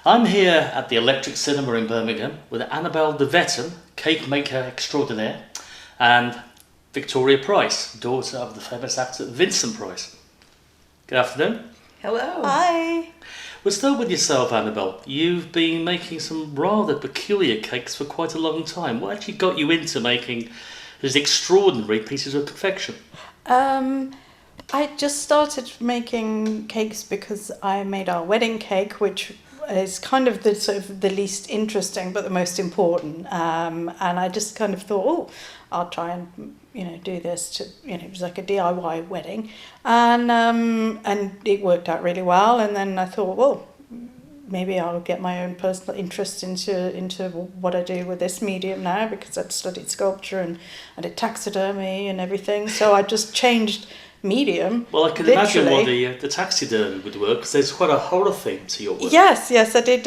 I'm here at the Electric Cinema in Birmingham with Annabel de Vetten, cakemaker extraordinaire, and Victoria Price, daughter of the famous actor Vincent Price. Good afternoon. Hello. Hi. We'll start with yourself, Annabel. You've been making some rather peculiar cakes for quite a long time. What actually got you into making these extraordinary pieces of confection? I just started making cakes because I made our wedding cake, which is kind of the sort of the least interesting but the most important. And I just kind of thought, oh, I'll try and do this to it was like a DIY wedding, and it worked out really well. And then I thought, well, maybe I'll get my own personal interest into what I do with this medium now, because I'd studied sculpture and I did taxidermy and everything. So I just changed medium. Well, I can imagine why the taxidermy would work, because there's quite a horror theme to your work. Yes, I did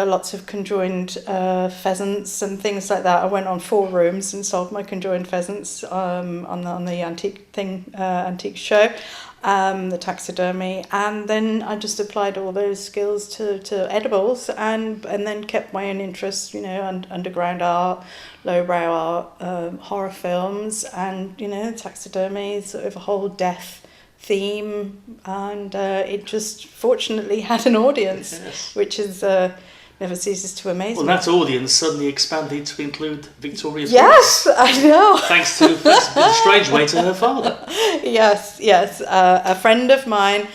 lots of conjoined pheasants and things like that. I went on 4 rooms and sold my conjoined pheasants on the antique show. The taxidermy, and then I just applied all those skills to edibles, and then kept my own interest, underground art, lowbrow art, horror films, and taxidermy, sort of a whole death theme, and it just fortunately had an audience, yes. Which is never ceases to amaze me. Well, that audience suddenly expanded to include Victoria's Yes, Price. I know. Thanks to, in a strange way, to her father. Yes. A friend of mine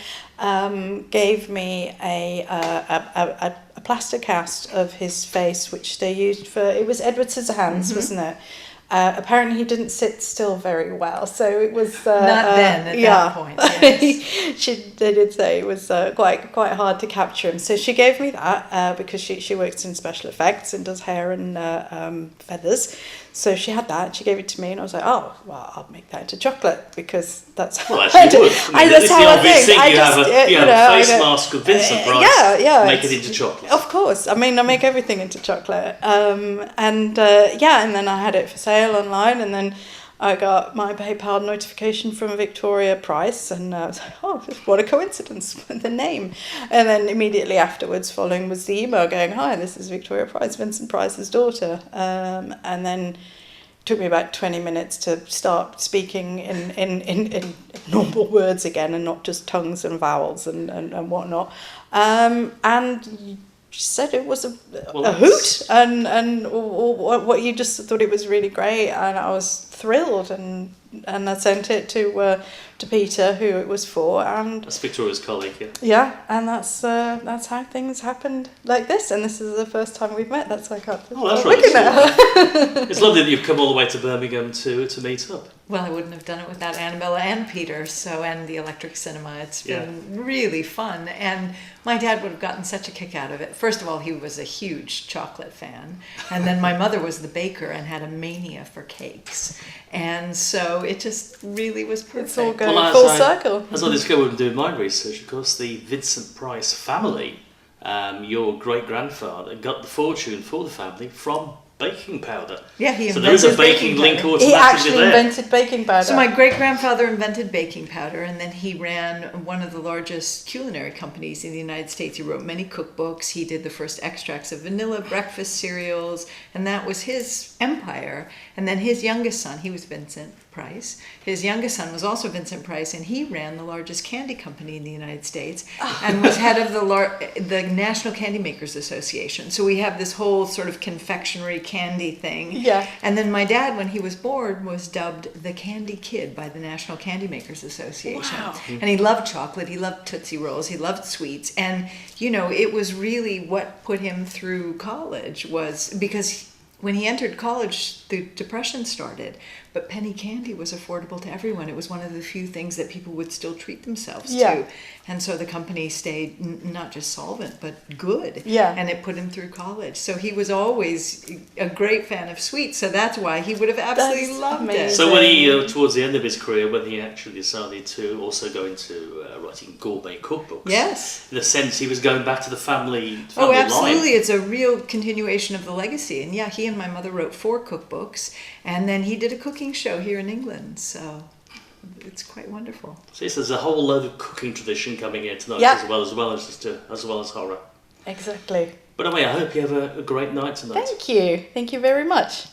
gave me a plaster cast of his face, which they used for, it was Edward Scissorhands, wasn't it? Apparently he didn't sit still very well, so it was not then at that point. Yes. They did say it was quite hard to capture him. So she gave me that because she works in special effects and does hair and feathers. So she had that. She gave it to me, and I was like, "Oh, well, I'll make that into chocolate, because that's how well, as you would. That's the obvious thing. You have a face mask of Vincent Price. Make it into chocolate. Of course. I mean, I make everything into chocolate. And then I had it for sale online, and then I got my PayPal notification from Victoria Price, and I was like, oh, what a coincidence, the name. And then immediately afterwards, following was the email going, hi, this is Victoria Price, Vincent Price's daughter. And then it took me about 20 minutes to start speaking in normal words again, and not just tongues and vowels and whatnot. And she said it was a hoot, and what you just thought it was really great, and I was thrilled, and I sent it to Peter, who it was for, and that's Victoria's colleague. Yeah, and that's how things happened like this, and this is the first time we've met. That's like that's right. It's lovely that you've come all the way to Birmingham to meet up. Well, I wouldn't have done it without Annabella and Peter, and the Electric Cinema. It's been really fun, and my dad would have gotten such a kick out of it. First of all, he was a huge chocolate fan, and then my mother was the baker and had a mania for cakes, and so it just really was perfect. It's all going full circle. As I discovered in doing my research, of course, the Vincent Price family, your great-grandfather, got the fortune for the family from baking powder. Yeah, he invented so there is a baking link automatically there. He actually there. invented baking powder. So my great-grandfather invented baking powder, and then he ran one of the largest culinary companies in the United States. He wrote many cookbooks. He did the first extracts of vanilla, breakfast cereals, and that was his empire. And then his youngest son, he was Vincent Price. His youngest son was also Vincent Price, and he ran the largest candy company in the United States and was head of the National Candy Makers Association. So we have this whole sort of confectionery candy thing. Yeah. And then my dad, when he was born, was dubbed the Candy Kid by the National Candy Makers Association. Wow. And he loved chocolate, he loved Tootsie Rolls, he loved sweets. And, it was really what put him through college, was because when he entered college, the Depression started, but penny candy was affordable to everyone. It was one of the few things that people would still treat themselves to. And so the company stayed not just solvent, but good. Yeah. And it put him through college. So he was always a great fan of sweets. So that's why he would have absolutely loved it. So when he, towards the end of his career, when he actually decided to also go into writing gourmet cookbooks. Yes. In a sense, he was going back to the family Oh, absolutely. line. It's a real continuation of the legacy. And he and my mother wrote 4 cookbooks. And then he did a cooking show here in England. So it's quite wonderful. So there's a whole load of cooking tradition coming here tonight, as well as horror. Exactly. But anyway, I hope you have a great night tonight. Thank you. Thank you very much.